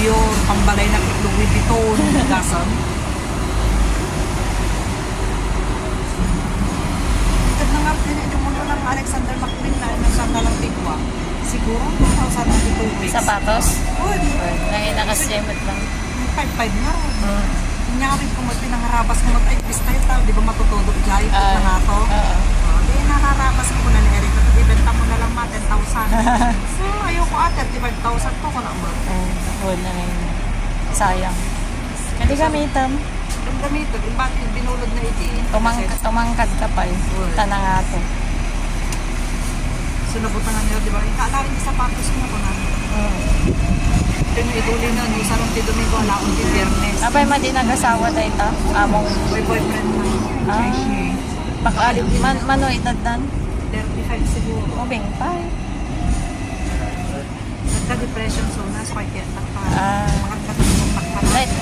Dior, pambalay na Louis Vuitton, gasan. Ito na nga, pinili mo na ng Alexander McQueen na nasa Kalapigwa. Siguro, 2,000 weeks. Sapatos? Good. Ngayon nakasimot lang. 5-5 nga. Nangyari ko pinangarabas ko ay pista yung tao, di ba matutulog dyan, ito na nga to. Di nakarabas ko na ni Eric, ibenta mo na lang 10,000. So, ayoko 35,000 po ko na mo. Huwag na ngayon. Sayang. Hindi gamitan. Ang gamito, iba binulod na iti. Tumangkad ka pa eh. Tana nga to. Sunabutan nga nila, di ba? Ikaalawin yung sapatos mo ko na. Ito yung iduli na, yung sarong ti Domingo, alaon ti Biyernes. Abay, di nag-asawa dahil ta? Among... May boyfriend na. Baka, mano edad dan? 35 siguro. Ubing pa eh. Nagka-depression so na, so kaya nagpa...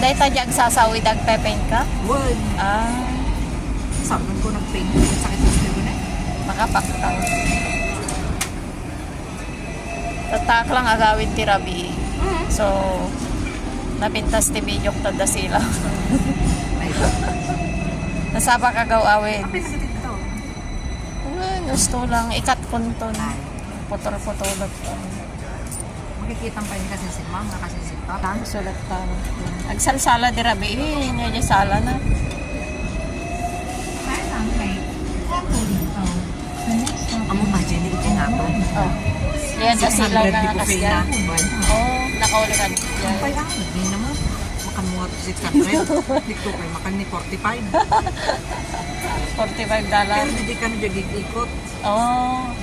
Dahil ta diyag sasawi dagpepaint ka? Wood. Sabi ko nag-paint. Sakit mo sila na. Makapaktaw. Tatak lang agawin ti Rabi. So, napintas ti video ko tada sila. Nasaba kagaw awin. Kapit na dito. Gusto lang ikat kunton. Putol-putulot. Makikita pa yun kasi si mama, kasi si papa. Sulat pa. Agsalsala di Rabi. Hindi sala na. Amo pa dyan, ito nga to. Oh. Yan na sila na nakasya. Oh, nakaulikan. Ay, hindi naman. Makan mo at 600. Dito kayo, makan ni 45. $45. Pero hindi ka na dyan ikot. Oh.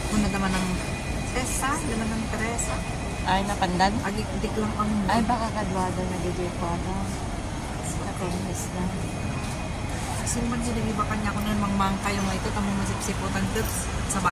Kuna naman ng Teresa, naman ng Teresa. Ay, napandan? Agik-dik lang ang... Ay, baka kadwada na DJ ko na. Napendes na. Kasi man sila iba kanya ko na mangmang kayo nga ito, tamang masipsiputan tips sa